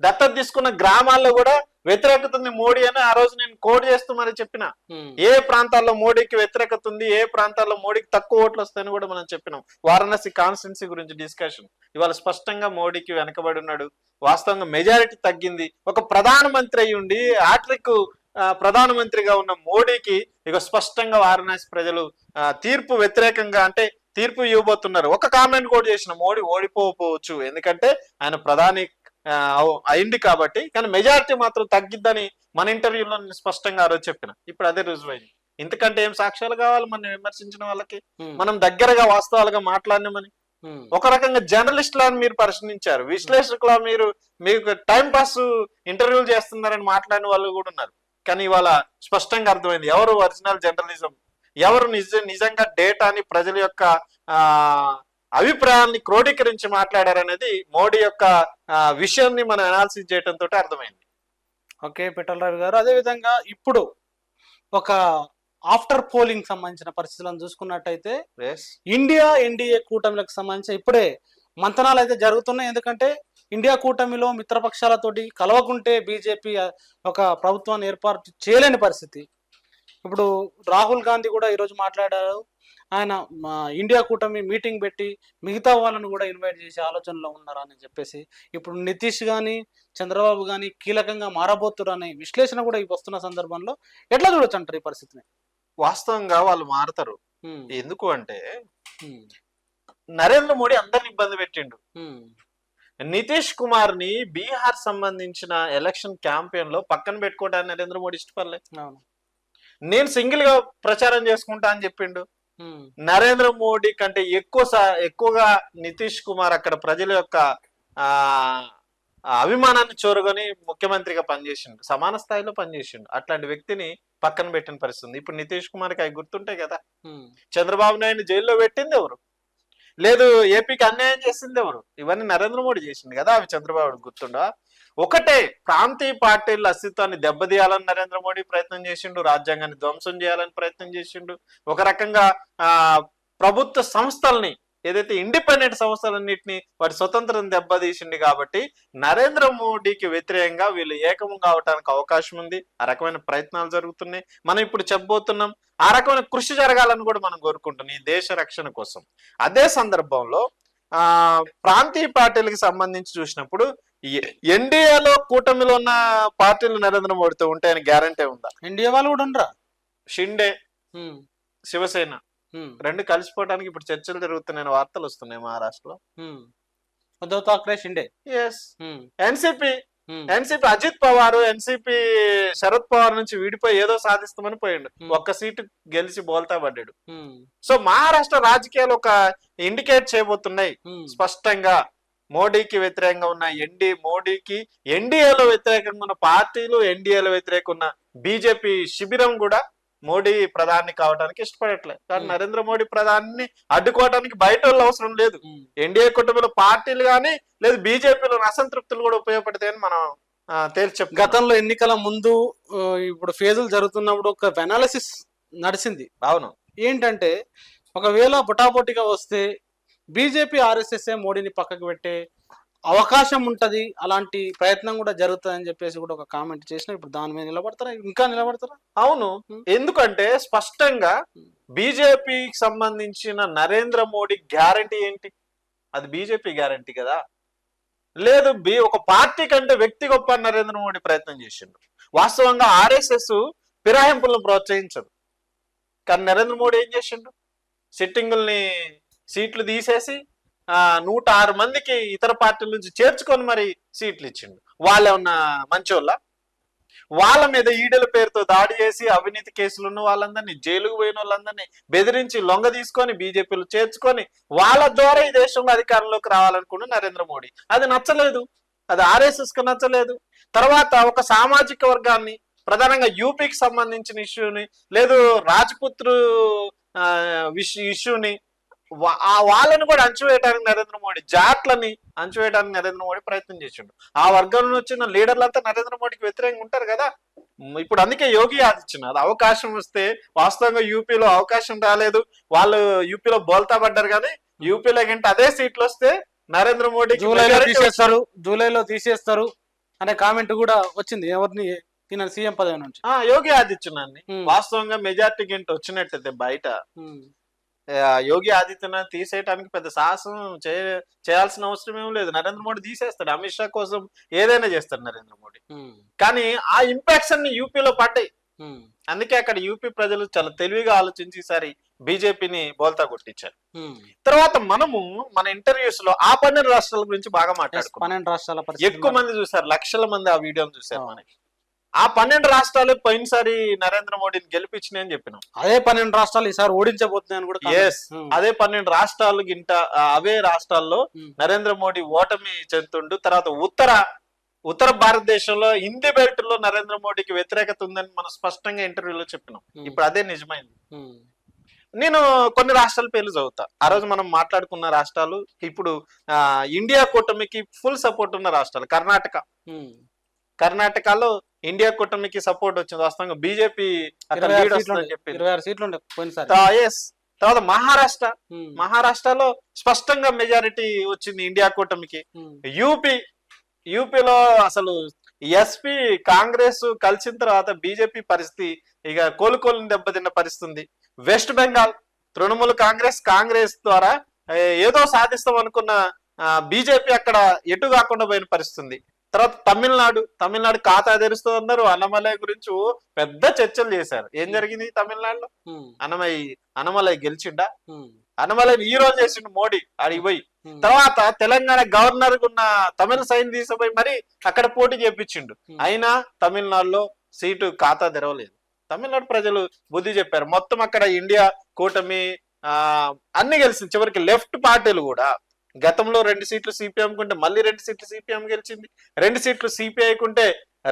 దత్తత తీసుకున్న గ్రామాల్లో కూడా వ్యతిరేకత ఉంది మోడీ అని ఆ రోజు నేను కోడ్ చేస్తూ మరి చెప్పిన. ఉమ్, ఏ ప్రాంతాల్లో మోడీకి వ్యతిరేకత ఉంది, ఏ ప్రాంతాల్లో మోడీకి తక్కువ ఓట్లు వస్తాయని కూడా మనం చెప్పినాం. వారణాసి కాన్స్టిట్యున్సీ గురించి డిస్కషన్. ఇవాళ స్పష్టంగా మోడీకి వెనకబడి ఉన్నాడు. వాస్తవంగా మెజారిటీ తగ్గింది. ఒక ప్రధానమంత్రి అయి ఉండి హ్యాట్రిక్ ప్రధానమంత్రిగా ఉన్న మోడీకి ఇక స్పష్టంగా వారణాసి ప్రజలు తీర్పు వ్యతిరేకంగా, అంటే తీర్పు ఇవ్వబోతున్నారు. ఒక కామెంట్ కూడా చేసిన, మోడీ ఓడిపోవచ్చు ఎందుకంటే ఆయన ప్రధాని అయింది కాబట్టి, కానీ మెజారిటీ మాత్రం తగ్గిద్దని మన ఇంటర్వ్యూలో నేను స్పష్టంగా ఆ రోజు చెప్పిన. ఇప్పుడు అదే రుజువైంది. ఇంతకంటే ఏం సాక్ష్యాలు కావాలి మనం విమర్శించిన వాళ్ళకి? మనం దగ్గరగా వాస్తవాలుగా మాట్లాడినామని. ఉమ్, ఒక రకంగా జర్నలిస్టులను మీరు ప్రశ్నించారు, విశ్లేషకుల మీకు టైం పాస్ ఇంటర్వ్యూలు చేస్తున్నారని మాట్లాడిన వాళ్ళు కూడా ఉన్నారు. కానీ ఇవాళ స్పష్టంగా అర్థమైంది ఎవరు ఒరిజినల్ జర్నలిజం, ఎవరు నిజంగా డేటాని, ప్రజల యొక్క అభిప్రాయాన్ని క్రోడీకరించి మాట్లాడారనేది మోడీ యొక్క విషయాన్ని మనం అనాలిసిస్ చేయడంతో అర్థమైంది. ఓకే పిట్టల రవి గారు, అదేవిధంగా ఇప్పుడు ఒక ఆఫ్టర్ పోలింగ్ సంబంధించిన పరిస్థితులను చూసుకున్నట్టయితే ఇండియా ఎన్డీఏ కూటమిలకు సంబంధించి ఇప్పుడే మంతనాలు అయితే జరుగుతున్నాయి. ఎందుకంటే ఇండియా కూటమిలో మిత్రపక్షాలతోటి కలవకుంటే బీజేపీ ఒక ప్రభుత్వాన్ని ఏర్పాటు చేయలేని పరిస్థితి. ఇప్పుడు రాహుల్ గాంధీ కూడా ఈరోజు మాట్లాడారు. ఆయన ఇండియా కూటమి మీటింగ్ పెట్టి మిగతా వాళ్ళను కూడా ఇన్వైట్ చేసే ఆలోచనలో ఉన్నారని చెప్పేసి, ఇప్పుడు నితీష్ కానీ చంద్రబాబు కానీ కీలకంగా మారబోతున్నారు అనే విశ్లేషణ కూడా వస్తున్న సందర్భంలో ఎట్లా చూడొచ్చు అంటారు ఈ పరిస్థితిని? వాస్తవంగా వాళ్ళు మారతారు. ఎందుకు అంటే నరేంద్ర మోడీ అందరిని ఇబ్బంది పెట్టిండు. నితీష్ కుమార్ ని బీహార్ సంబంధించిన ఎలక్షన్ క్యాంపెయిన్ లో పక్కన పెట్టుకోవడానికి నరేంద్ర మోడీ ఇష్టపడలే. నేను సింగిల్ గా ప్రచారం చేసుకుంటా అని చెప్పిండు. నరేంద్ర మోడీ కంటే ఎక్కువగా నితీష్ కుమార్ అక్కడ ప్రజల యొక్క అభిమానాన్ని చూరగొని ముఖ్యమంత్రిగా పనిచేసిండు, సమాన స్థాయిలో పనిచేసిండు. అట్లాంటి వ్యక్తిని పక్కన పెట్టిన పరిస్థితుంది. ఇప్పుడు నితీష్ కుమార్కి అవి గుర్తుంటాయి కదా. చంద్రబాబు నాయుడు జైల్లో పెట్టింది ఎవరు? లేదు ఏపీకి అన్యాయం చేసింది ఎవరు? ఇవన్నీ నరేంద్ర మోడీ చేసింది కదా. అవి చంద్రబాబు గుర్తుండా? ఒకటే, ప్రాంతీయ పార్టీల అస్తిత్వాన్ని దెబ్బతీయాలని నరేంద్ర మోడీ ప్రయత్నం చేసిండు, రాజ్యాంగాన్ని ధ్వంసం చేయాలని ప్రయత్నం చేసిండు. ఒక రకంగా ప్రభుత్వ సంస్థల్ని, ఏదైతే ఇండిపెండెంట్ సంస్థలన్నింటినీ వాటి స్వతంత్రం దెబ్బతీసింది. కాబట్టి నరేంద్ర మోడీకి వ్యతిరేకంగా వీళ్ళు ఏకం కావడానికి అవకాశం ఉంది. ఆ రకమైన ప్రయత్నాలు జరుగుతున్నాయి. మనం ఇప్పుడు చెప్పబోతున్నాం. ఆ రకమైన కృషి జరగాలని కూడా మనం కోరుకుంటున్నాం ఈ దేశ రక్షణ కోసం. అదే సందర్భంలో ప్రాంతీయ పార్టీలకు సంబంధించి చూసినప్పుడు ఎన్డీఏలో కూటమిలో ఉన్న పార్టీలు నరేంద్ర మోడీతో ఉంటాయని గ్యారంటీ ఉందా? ఎన్డీఏ వాళ్ళు కూడా ఉండరా? షిండే, శివసేన రెండు కలిసిపోవడానికి ఇప్పుడు చర్చలు జరుగుతున్నాయని వార్తలు వస్తున్నాయి మహారాష్ట్రలో. ఉద్ధవ్ ఠాక్రే, షిండే, ఎన్సీపీ అజిత్ పవార్, ఎన్సీపీ శరద్ పవార్ నుంచి విడిపోయి ఏదో సాధిస్తామని పోయిండు. ఒక్క సీటు గెలిచి బోల్తా పడ్డాడు. సో మహారాష్ట్ర రాజకీయాలు ఒక ఇండికేట్ చేయబోతున్నాయి స్పష్టంగా. మోడీకి వ్యతిరేకంగా ఉన్న మోడీకి ఎన్డీఏలో వ్యతిరేకంగా ఉన్న పార్టీలు, ఎన్డీఏలో వ్యతిరేకంగా ఉన్న బీజేపీ శిబిరం కూడా మోడీ ప్రధాని కావడానికి ఇష్టపడట్లేదు. కానీ నరేంద్ర మోడీ ప్రధాని అడ్డుకోవడానికి బయట వాళ్ళు అవసరం లేదు. ఎన్డీఏ కుటుంబంలో పార్టీలు కానీ లేదు బీజేపీలో అసంతృప్తులు కూడా ఉపయోగపడతాయని మనం తేల్చి గతంలో ఎన్నికల ముందు ఇప్పుడు ఫేజులు జరుగుతున్నప్పుడు ఒక అనాలిసిస్ నడిచింది. అవును, ఏంటంటే ఒకవేళ బొటాబొటిగా వస్తే బీజేపీ ఆర్ఎస్ఎస్ మోడీని పక్కకు పెట్టే అవకాశం ఉంటది, అలాంటి ప్రయత్నం కూడా జరుగుతుంది అని చెప్పేసి కూడా ఒక కామెంట్ చేసిన. ఇప్పుడు దాని మీద నిలబడతారా, ఇంకా నిలబడతారా? అవును, ఎందుకంటే స్పష్టంగా బీజేపీకి సంబంధించిన నరేంద్ర మోడీ గ్యారంటీ ఏంటి? అది బీజేపీ గ్యారంటీ కదా. లేదు, ఒక పార్టీ కంటే వ్యక్తి గొప్ప అని నరేంద్ర మోడీ ప్రయత్నం చేసిండు. వాస్తవంగా ఆర్ఎస్ఎస్ ఫిరాయింపులను ప్రోత్సహించదు, కానీ నరేంద్ర మోడీ ఏం చేసిండు? సిట్టింగుల్ని సీట్లు తీసేసి 106 మందికి ఇతర పార్టీల నుంచి చేర్చుకొని మరి సీట్లు ఇచ్చిండు. వాళ్ళేమన్నా మంచోళ్ళ? వాళ్ళ మీద ఈడల పేరుతో దాడి చేసి అవినీతి కేసులు ఉన్న వాళ్ళందరినీ, జైలుకు పోయిన వాళ్ళందరినీ బెదిరించి లొంగ తీసుకొని బీజేపీలో చేర్చుకొని వాళ్ళ ద్వారా ఈ దేశంలో అధికారంలోకి రావాలనుకున్న నరేంద్ర మోడీ. అది నచ్చలేదు, అది ఆర్ఎస్ఎస్ కు నచ్చలేదు. తర్వాత ఒక సామాజిక వర్గాన్ని, ప్రధానంగా యూపీకి సంబంధించిన ఇష్యూని, లేదు రాజ్పుత్రు ఇష్యూని, వాళ్ళని కూడా అంచువేయడానికి నరేంద్ర మోడీ, జాట్లని అంచువేయడానికి నరేంద్ర మోడీ ప్రయత్నం చేసిండు. ఆ వర్గంలో వచ్చిన లీడర్లంతా నరేంద్ర మోడీకి వ్యతిరేకంగా ఉంటారు కదా. ఇప్పుడు అందుకే యోగి ఆదిత్యనాథ్ అవకాశం వస్తే, వాస్తవంగా యూపీలో అవకాశం రాలేదు, వాళ్ళు యూపీలో బోల్తా పడ్డారు, కానీ యూపీలో కంటే అదే సీట్లు వస్తే నరేంద్ర మోడీ జూలైలో తీసేస్తారు అనే కామెంట్ కూడా వచ్చింది. ఎవరిని? సీఎం పదవి నుంచి యోగి ఆదిత్యనాథ్ ని. వాస్తవంగా మెజార్టీ గింట వచ్చినట్టయితే బయట యోగి ఆదిత్యనాథ్ తీసేయడానికి పెద్ద సాహసం చేయాల్సిన అవసరం ఏం లేదు. నరేంద్ర మోడీ తీసేస్తాడు, అమిత్ షా కోసం ఏదైనా చేస్తాడు నరేంద్ర మోడీ. కానీ ఆ ఇంపాక్ట్స్ అన్ని యూపీలో పడ్డాయి. అందుకే అక్కడ యూపీ ప్రజలు చాలా తెలివిగా ఆలోచించి ఈసారి బీజేపీని బోల్తా కొట్టించారు. తర్వాత మనము మన ఇంటర్వ్యూస్ లో ఆ 12 రాష్ట్రాల గురించి బాగా మాట్లాడుకున్నాం. 12 రాష్ట్రాల ఎక్కువ మంది చూసారు, లక్షల మంది ఆ వీడియోని చూసారు. మనకి ఆ 12 రాష్ట్రాలు పోయినసారి నరేంద్ర మోడీని గెలిపించినాయి అని చెప్పినాం. అదే 12 రాష్ట్రాలు ఈసారి ఓడించబోతున్నాయని కూడా. అదే 12 రాష్ట్రాలు గింట అవే రాష్ట్రాల్లో నరేంద్ర మోడీ ఓటమి చెందుతుండు. తర్వాత ఉత్తర భారతదేశంలో హిందీ బెల్ట్ లో నరేంద్ర మోడీకి వ్యతిరేకత ఉందని మనం స్పష్టంగా ఇంటర్వ్యూలో చెప్పినాం. ఇప్పుడు అదే నిజమైంది. నేను కొన్ని రాష్ట్రాల పేర్లు చదువుతా. ఆ రోజు మనం మాట్లాడుకున్న రాష్ట్రాలు, ఇప్పుడు ఇండియా కూటమికి ఫుల్ సపోర్ట్ ఉన్న రాష్ట్రాలు. కర్ణాటకలో ఇండియా కూటమికి సపోర్ట్ వచ్చింది. వాస్తవంగా బీజేపీ తర్వాత మహారాష్ట్రలో స్పష్టంగా మెజారిటీ వచ్చింది ఇండియా కూటమికి. యూపీలో అసలు ఎస్పీ కాంగ్రెస్ కలిసిన తర్వాత బీజేపీ పరిస్థితి ఇక కోలుకోలు దెబ్బతిన్న పరిస్థితి. వెస్ట్ బెంగాల్ తృణమూల్ కాంగ్రెస్ ద్వారా ఏదో సాధిస్తాం అనుకున్న బీజేపీ అక్కడ ఎటు కాకుండా పోయిన పరిస్థితి. తర్వాత తమిళనాడు ఖాతా తెరుస్తూ ఉన్నారు. అన్నమలై గురించి పెద్ద చర్చలు చేశారు. ఏం జరిగింది తమిళనాడులో? అన్నమలై గెలిచిండా? అన్నమలైని ఈ రోజు చేసిండు మోడీ ఆడికి పోయి. తర్వాత తెలంగాణ గవర్నర్ ఉన్న తమిళ సైన్ తీసుకుపోయి మరి అక్కడ పోటీ చేపించిండు. అయినా తమిళనాడులో సీటు ఖాతా తెరవలేదు. తమిళనాడు ప్రజలు బుద్ధి చెప్పారు. మొత్తం అక్కడ ఇండియా కూటమి అన్ని గెలిచింది. చివరికి లెఫ్ట్ పార్టీలు కూడా గతంలో 2 సీట్లు సిపిఎం కుంటే మళ్ళీ 2 సీట్లు సిపిఎం గెలిచింది, 2 సీట్లు సిపిఐ కుంటే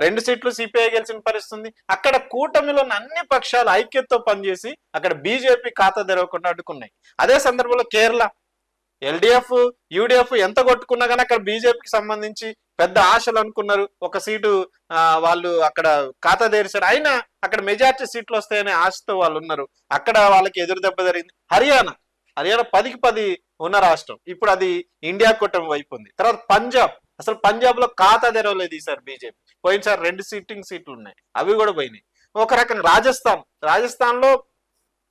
2 సీట్లు సిపిఐ గెలిచిన పరిస్థితుంది. అక్కడ కూటమిలో అన్ని పక్షాలు ఐక్యతతో పనిచేసి అక్కడ బీజేపీ ఖాతా తెరవకుండా అడ్డుకున్నాయి. అదే సందర్భంలో కేరళ ఎల్డిఎఫ్ యూడిఎఫ్ ఎంత కొట్టుకున్నా కానీ అక్కడ బీజేపీకి సంబంధించి పెద్ద ఆశలు అనుకున్నారు. ఒక సీటు వాళ్ళు అక్కడ ఖాతా తెరిచారు. అయినా అక్కడ మెజార్టీ సీట్లు వస్తాయనే ఆశతో వాళ్ళు ఉన్నారు. అక్కడ వాళ్ళకి ఎదురు దెబ్బ జరిగింది. హర్యానా 10కి 10 ఉన్న రాష్ట్రం, ఇప్పుడు అది ఇండియా కూటమి వైపు ఉంది. తర్వాత పంజాబ్ లో ఖాతా తెరవలేదు ఈసారి బీజేపీ. పోయినసారి 2 సీట్లు ఉన్నాయి, అవి కూడా పోయినాయి. ఒక రకంగా రాజస్థాన్ లో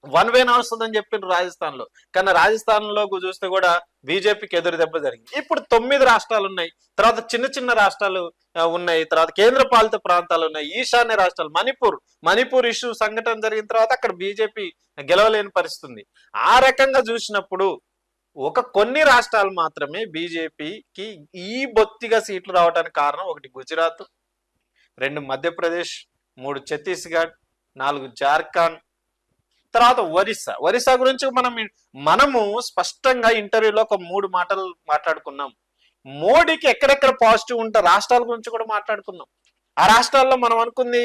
వన్ వే వస్తుందని చెప్పిండ్రు రాజస్థాన్ లో, కానీ రాజస్థాన్ లో చూస్తే కూడా బీజేపీకి ఎదురు దెబ్బ జరిగింది. ఇప్పుడు 9 రాష్ట్రాలు ఉన్నాయి. తర్వాత చిన్న రాష్ట్రాలు ఉన్నాయి. తర్వాత కేంద్ర పాలిత ప్రాంతాలు ఉన్నాయి. ఈశాన్య రాష్ట్రాలు, మణిపూర్ ఇష్యూ సంఘటన జరిగిన తర్వాత అక్కడ బీజేపీ గెలవలేని పరిస్థితి. ఆ రకంగా చూసినప్పుడు కొన్ని రాష్ట్రాలు మాత్రమే బీజేపీకి ఈ బొత్తిగా సీట్లు రావడానికి కారణం. 1 గుజరాత్, 2 మధ్యప్రదేశ్, 3 ఛత్తీస్గఢ్, 4 జార్ఖండ్, తర్వాత ఒరిస్సా గురించి మనము స్పష్టంగా ఇంటర్వ్యూలో ఒక 3 మాటలు మాట్లాడుకున్నాం. మోడీకి ఎక్కడెక్కడ పాజిటివ్ ఉంటే రాష్ట్రాల గురించి కూడా మాట్లాడుకున్నాం. ఆ రాష్ట్రాల్లో మనం అనుకుంది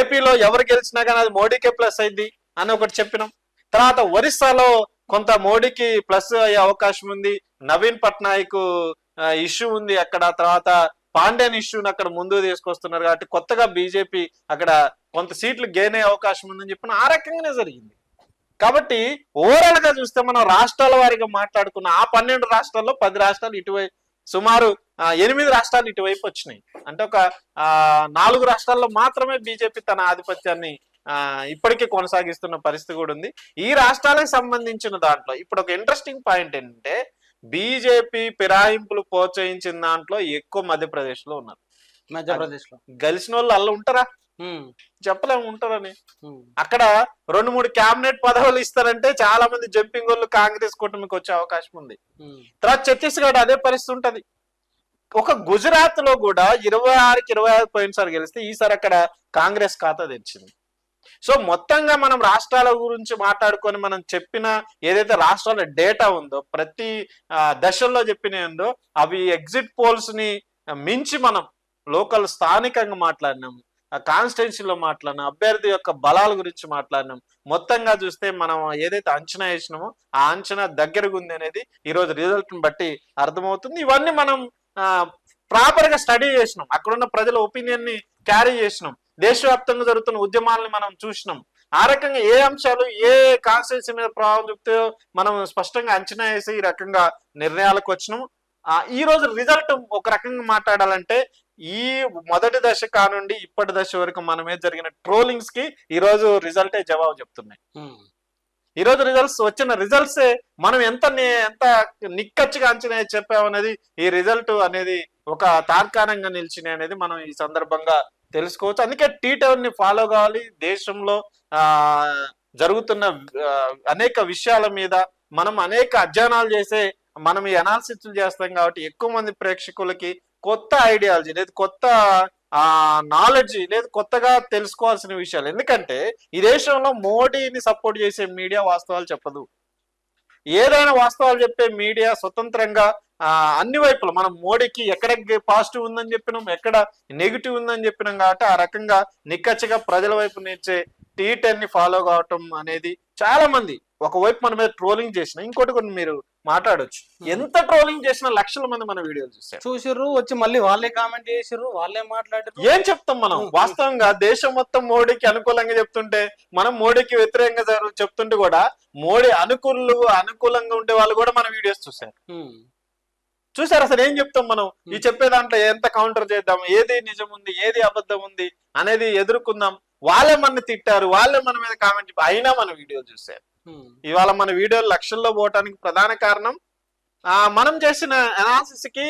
ఏపీలో ఎవరు గెలిచినా కానీ అది మోడీకే ప్లస్ అయింది అని ఒకటి చెప్పినాం. తర్వాత ఒరిస్సాలో కొంత మోడీకి ప్లస్ అయ్యే అవకాశం ఉంది. నవీన్ పట్నాయక్ ఇష్యూ ఉంది అక్కడ. తర్వాత పాండ్యన్ ఇష్యూని అక్కడ ముందు తీసుకొస్తున్నారు కాబట్టి కొత్తగా బీజేపీ అక్కడ కొంత సీట్లు గెయిన్ అయ్యే అవకాశం ఉందని చెప్పిన ఆ రకంగానే జరిగింది. కాబట్టి ఓవరాల్ గా చూస్తే మనం రాష్ట్రాల వారీగా మాట్లాడుకున్న ఆ 12 రాష్ట్రాల్లో 10 రాష్ట్రాలు సుమారు 8 రాష్ట్రాలు ఇటువైపు వచ్చినాయి. అంటే ఒక 4 రాష్ట్రాల్లో మాత్రమే బీజేపీ తన ఆధిపత్యాన్ని ఇప్పటికీ కొనసాగిస్తున్న పరిస్థితి కూడా ఉంది. ఈ రాష్ట్రాలకు సంబంధించిన దాంట్లో ఇప్పుడు ఒక ఇంట్రెస్టింగ్ పాయింట్ ఏంటంటే బీజేపీ ఫిరాయింపులు ప్రోత్సహించిన దాంట్లో ఎక్కువ మధ్యప్రదేశ్ లో ఉన్నారు. మధ్యప్రదేశ్ లో గెలిచిన వాళ్ళు అల్ల ఉంటారా? చెప్పలేము ఉంటారని. అక్కడ 2-3 క్యాబినెట్ పదవులు ఇస్తారంటే చాలా మంది జంపింగ్ వాళ్ళు కాంగ్రెస్ కూటమికి వచ్చే అవకాశం ఉంది. తర్వాత ఛత్తీస్గఢ్ అదే పరిస్థితి ఉంటది. ఒక గుజరాత్ లో కూడా 26కి 26 పోయినసారి గెలిస్తే ఈసారి అక్కడ కాంగ్రెస్ ఖాతా తెచ్చింది. సో మొత్తంగా మనం రాష్ట్రాల గురించి మాట్లాడుకొని మనం చెప్పిన ఏదైతే రాష్ట్రాల డేటా ఉందో ప్రతి దశల్లో చెప్పిన ఉందో అవి ఎగ్జిట్ పోల్స్ ని మించి మనం లోకల్ స్థానికంగా మాట్లాడినాం, కాన్స్టిట్యున్సీలో మాట్లాడినాం, అభ్యర్థి యొక్క బలాల గురించి మాట్లాడినాం. మొత్తంగా చూస్తే మనం ఏదైతే అంచనా వేసినామో ఆ అంచనా దగ్గరగా ఉంది అనేది ఈ రోజు రిజల్ట్ ని బట్టి అర్థమవుతుంది. ఇవన్నీ మనం ప్రాపర్ గా స్టడీ చేసినాం, అక్కడున్న ప్రజల ఒపీనియన్ ని క్యారీ చేసినాం, దేశవ్యాప్తంగా జరుగుతున్న ఉద్యమాలను మనం చూసినాం. ఆ రకంగా ఏ అంశాలు ఏ కాన్స్టిట్యున్సీ మీద ప్రభావం చూపుతాయో మనం స్పష్టంగా అంచనా వేసి ఈ రకంగా నిర్ణయాలకు వచ్చినాం. ఈ రోజు రిజల్ట్ ఒక రకంగా మాట్లాడాలంటే ఈ మొదటి దశ కానుండి ఇప్పటి దశ వరకు మన మీద జరిగిన ట్రోలింగ్స్ కి ఈ రోజు రిజల్టే జవాబు చెప్తున్నాయి. ఈ రోజు వచ్చిన రిజల్ట్సే మనం ఎంత నిక్కచ్చిగా అంచనా చెప్పామనేది ఈ రిజల్ట్ అనేది ఒక తార్కాణంగా నిలిచినాయి అనేది మనం ఈ సందర్భంగా తెలుసుకోవచ్చు. అందుకే టీ7 ని ఫాలో కావాలి. దేశంలో జరుగుతున్న అనేక విషయాల మీద మనం అనేక అధ్యయనాలు చేసే మనం ఈ అనాలిసిస్ చేస్తాం కాబట్టి ఎక్కువ మంది ప్రేక్షకులకి కొత్త ఐడియాలజీ లేదు, కొత్త నాలెడ్జ్ లేదు, కొత్తగా తెలుసుకోవాల్సిన విషయాలు. ఎందుకంటే ఈ దేశంలో మోడీని సపోర్ట్ చేసే మీడియా వాస్తవాలు చెప్పదు. ఏదైనా వాస్తవాలు చెప్పే మీడియా స్వతంత్రంగా అన్ని వైపులు మనం మోడీకి ఎక్కడ పాజిటివ్ ఉందని చెప్పినాం, ఎక్కడ నెగిటివ్ ఉందని చెప్పినాం కాబట్టి ఆ రకంగా నిక్కచ్చిగా ప్రజల వైపు నేర్చే టీ10 ని ఫాలో కావటం అనేది చాలా మంది ఒకవైపు మన మీద ట్రోలింగ్ చేసిన ఇంకోటి కొన్ని మీరు మాట్లాడొచ్చు. ఎంత ట్రోలింగ్ చేసినా లక్షల మంది మన వీడియోలు చూసారు, వచ్చి మళ్ళీ వాళ్ళే కామెంట్ చేసారు, వాళ్ళే మాట్లాడారు. ఏం చెప్తాం మనం? వాస్తవంగా దేశం మొత్తం మోడీకి అనుకూలంగా చెప్తుంటే మనం మోడీకి వ్యతిరేకంగా చెప్తుంటే కూడా మోడీ అనుకూలంగా ఉండే వాళ్ళు కూడా మన వీడియోస్ చూసారు. అసలు ఏం చెప్తాం మనం? ఈ చెప్పే దాంట్లో ఎంత కౌంటర్ చేద్దాం, ఏది నిజం ఉంది, ఏది అబద్ధం ఉంది అనేది ఎదుర్కొందాం. వాళ్ళే మన తిట్టారు, వాళ్ళే మన మీద కామెంట్ అయినా మన వీడియోలు చూసారు. ఇవాళ మన వీడియోలు లక్షల్లో పోవటానికి ప్రధాన కారణం మనం చేసిన అనాలిసిస్ కి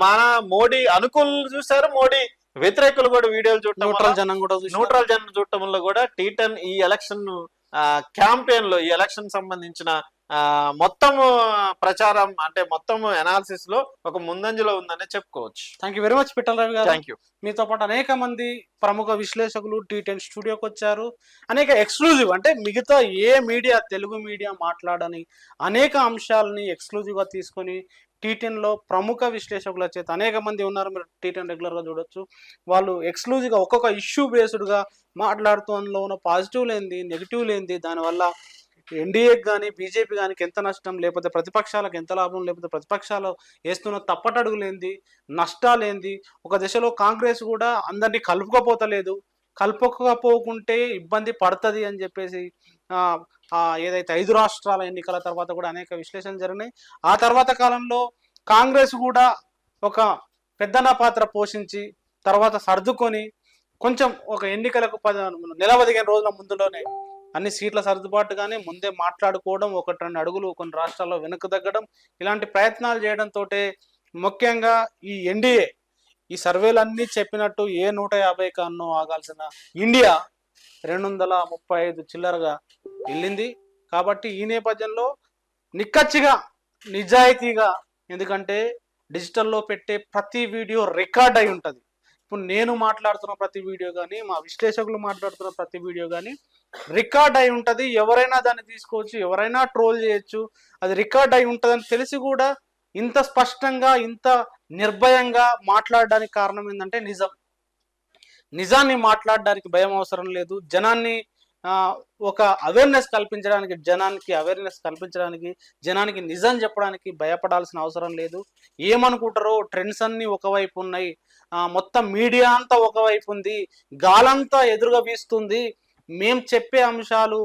మన మోడీ అనుకూలు చూసారు, మోడీ వ్యతిరేకులు కూడా వీడియోలు చూడటం, న్యూట్రల్ జనం చూడటం వల్ల కూడా టీ10 ఈ ఎలక్షన్ క్యాంపెయిన్ లో ఈ ఎలక్షన్ సంబంధించిన మొత్తం ప్రచారం అంటే మొత్తం అనాలిసిస్ లో ఒక ముందంజలో ఉందనే చెప్పుకోవచ్చు. థ్యాంక్ యూ వెరీ మచ్ పిట్టల రవి గారు. Thank you. మీతో పాటు అనేక మంది ప్రముఖ విశ్లేషకులు టీ10 స్టూడియోకి వచ్చారు. అనేక ఎక్స్క్లూజివ్ అంటే మిగతా ఏ మీడియా తెలుగు మీడియా మాట్లాడని అనేక అంశాలని ఎక్స్క్లూజివ్ గా తీసుకొని టీ10లో ప్రముఖ విశ్లేషకుల చేత అనేక మంది ఉన్నారు. మీరు టీ10 రెగ్యులర్ గా చూడొచ్చు. వాళ్ళు ఎక్స్క్లూజివ్ గా ఒక్కొక్క ఇష్యూ బేస్డ్ గా మాట్లాడుతూ అందులో ఉన్న పాజిటివ్ లేనిది, నెగిటివ్ లేనిది, దానివల్ల ఎన్డీఏకి కానీ బీజేపీ కానీ ఎంత నష్టం, లేకపోతే ప్రతిపక్షాలకు ఎంత లాభం, లేకపోతే ప్రతిపక్షాలు వేస్తున్న తప్పటడుగులేంది, నష్టాలేంది, ఒక దశలో కాంగ్రెస్ కూడా అందరినీ కలుపుకపోతలేదు, కలుపుకపోకుంటే ఇబ్బంది పడుతుంది అని చెప్పేసి ఏదైతే 5 రాష్ట్రాల ఎన్నికల తర్వాత కూడా అనేక విశ్లేషణలు జరిగినాయి. ఆ తర్వాత కాలంలో కాంగ్రెస్ కూడా ఒక పెద్దన పాత్ర పోషించి తర్వాత సర్దుకొని కొంచెం ఒక ఎన్నికలకు 15 రోజుల ముందులోనే అన్ని సీట్ల సర్దుబాటు కానీ ముందే మాట్లాడుకోవడం, 1-2 అడుగులు కొన్ని రాష్ట్రాల్లో వెనక్కి తగ్గడం, ఇలాంటి ప్రయత్నాలు చేయడంతో ముఖ్యంగా ఈ ఎన్డీఏ ఈ సర్వేలన్నీ చెప్పినట్టు ఏ 150 కన్నో ఆగాల్సిన ఇండియా 235 చిల్లరగా వెళ్ళింది. కాబట్టి ఈ నేపథ్యంలో నిక్కచ్చిగా నిజాయితీగా, ఎందుకంటే డిజిటల్లో పెట్టే ప్రతి వీడియో రికార్డ్ అయి ఉంటుంది. ఇప్పుడు నేను మాట్లాడుతున్న ప్రతి వీడియో కానీ మా విశ్లేషకులు మాట్లాడుతున్న ప్రతి వీడియో కానీ రికార్డ్ అయి ఉంటుంది. ఎవరైనా దాన్ని తీసుకోవచ్చు, ఎవరైనా ట్రోల్ చేయొచ్చు, అది రికార్డ్ అయి ఉంటుందని తెలిసి కూడా ఇంత స్పష్టంగా ఇంత నిర్భయంగా మాట్లాడడానికి కారణం ఏంటంటే నిజాన్ని మాట్లాడడానికి భయం అవసరం లేదు. జనాన్ని ఒక అవేర్నెస్ కల్పించడానికి, జనానికి నిజం చెప్పడానికి భయపడాల్సిన అవసరం లేదు. ఏమనుకుంటారో ట్రెండ్స్ అన్ని ఒకవైపు ఉన్నాయి, మొత్తం మీడియా అంతా ఒకవైపు ఉంది, గాలంతా ఎదురుగా వీస్తుంది, మేం చెప్పే అంశాలు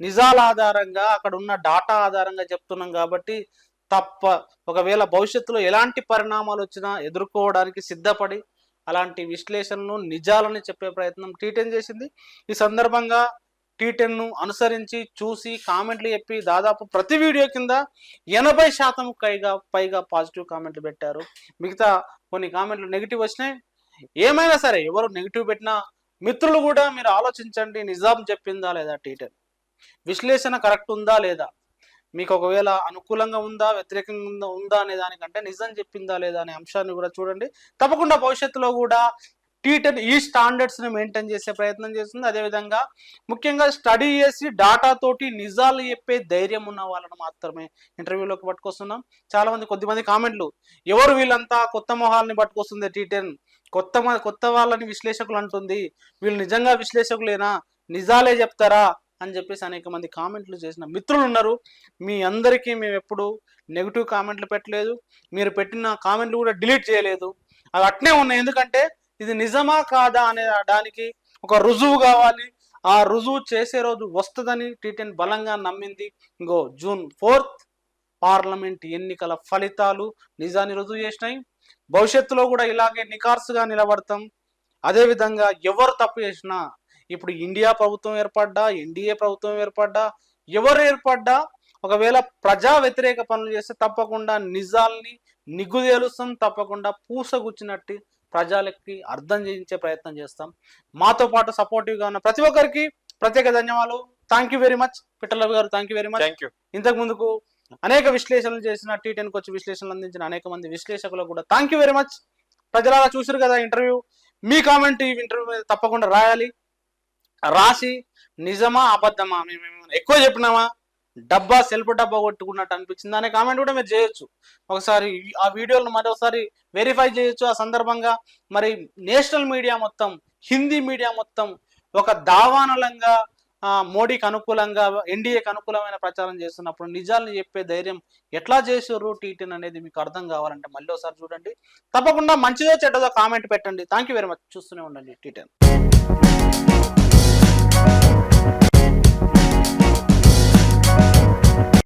నిజాల ఆధారంగా అక్కడ ఉన్న డాటా ఆధారంగా చెప్తున్నాం కాబట్టి ఒకవేళ భవిష్యత్తులో ఎలాంటి పరిణామాలు వచ్చినా ఎదుర్కోవడానికి సిద్ధపడి అలాంటి విశ్లేషణను నిజాలని చెప్పే ప్రయత్నం టీ10 చేసింది. ఈ సందర్భంగా టీ10ను అనుసరించి చూసి కామెంట్లు చెప్పి దాదాపు ప్రతి వీడియో కింద 80% పైగా పాజిటివ్ కామెంట్లు పెట్టారు. మిగతా కొన్ని కామెంట్లు నెగిటివ్ వచ్చినాయి. ఏమైనా సరే ఎవరు నెగిటివ్ పెట్టినా మిత్రులు కూడా మీరు ఆలోచించండి, నిజాం చెప్పిందా లేదా టీ10, విశ్లేషణ కరెక్ట్ ఉందా లేదా, మీకు ఒకవేళ అనుకూలంగా ఉందా వ్యతిరేకంగా ఉందా అనే దానికంటే నిజం చెప్పిందా లేదా అనే అంశాన్ని కూడా చూడండి. తప్పకుండా భవిష్యత్తులో కూడా టీ10 ఈ స్టాండర్డ్స్ని మెయింటైన్ చేసే ప్రయత్నం చేస్తుంది. అదేవిధంగా ముఖ్యంగా స్టడీ చేసి డాటా తోటి నిజాలు చెప్పే ధైర్యం ఉన్న వాళ్ళని మాత్రమే ఇంటర్వ్యూలోకి పట్టుకొస్తున్నాం. చాలామంది కొద్దిమంది కామెంట్లు, ఎవరు వీళ్ళంతా కొత్త మొహాలని పట్టుకొస్తుంది టీ10, కొత్త వాళ్ళని విశ్లేషకులు అంటుంది, వీళ్ళు నిజంగా విశ్లేషకులేనా, నిజాలే చెప్తారా అని చెప్పేసి అనేక మంది కామెంట్లు చేసిన మిత్రులు ఉన్నారు. మీ అందరికీ మేము ఎప్పుడు నెగిటివ్ కామెంట్లు పెట్టలేదు, మీరు పెట్టిన కామెంట్లు కూడా డిలీట్ చేయలేదు, అవి అట్నే ఉన్నాయి. ఎందుకంటే ఇది నిజమా కాదా అనే దానికి ఒక రుజువు కావాలి. ఆ రుజువు చేసే రోజు వస్తుందని టీ10 బలంగా నమ్మింది. ఇంకో June 4 పార్లమెంట్ ఎన్నికల ఫలితాలు నిజాన్ని రుజువు చేసినాయి. భవిష్యత్తులో కూడా ఇలాగే నికార్సుగా నిలబడతాం. అదేవిధంగా ఎవరు తప్పు చేసినా, ఇప్పుడు ఇండియా ప్రభుత్వం ఏర్పడ్డా, ఎన్డీఏ ప్రభుత్వం ఏర్పడ్డా, ఎవరు ఏర్పడ్డా ఒకవేళ ప్రజా వ్యతిరేక పనులు చేస్తే తప్పకుండా నిజాల్ని నిగ్గుదేలుస్తాం, తప్పకుండా పూసగుచ్చినట్టు ప్రజలకి అర్థం చేయించే ప్రయత్నం చేస్తాం. మాతో పాటు సపోర్టివ్గా ఉన్న ప్రతి ఒక్కరికి ప్రత్యేక ధన్యవాదాలు. థ్యాంక్ యూ వెరీ మచ్ పిట్టలవి గారు, thank you very much. Thank you. ఇంతకు ముందుకు అనేక విశ్లేషణలు చేసిన టీ10కి వచ్చి విశ్లేషణలు అందించిన అనేక మంది విశ్లేషకులకు కూడా థ్యాంక్ యూ వెరీ మచ్. ప్రజలాగా చూసారు కదా ఇంటర్వ్యూ, మీ కామెంట్ ఈ ఇంటర్వ్యూ మీద తప్పకుండా రాయాలి. రాసి నిజమా అబద్ధమా, మేము ఎక్కువ చెప్పినామా, సెల్ఫ్ డబ్బా కొట్టుకున్నట్టు అనిపించింది అనే కామెంట్ కూడా మీరు చేయొచ్చు. ఒకసారి ఆ వీడియోలను మరోసారి వెరిఫై చేయొచ్చు. ఆ సందర్భంగా మరి నేషనల్ మీడియా మొత్తం, హిందీ మీడియా మొత్తం ఒక దావానలంగా మోడీకి అనుకూలంగా, ఎన్డీఏకి అనుకూలమైన ప్రచారం చేస్తున్నప్పుడు నిజాలను చెప్పే ధైర్యం ఎట్లా చేసారు టీ10 అనేది మీకు అర్థం కావాలంటే మళ్ళీ ఒకసారి చూడండి. తప్పకుండా మంచిదో చెడ్డదో కామెంట్ పెట్టండి. Thank you very much. చూస్తూనే ఉండండి టీ10.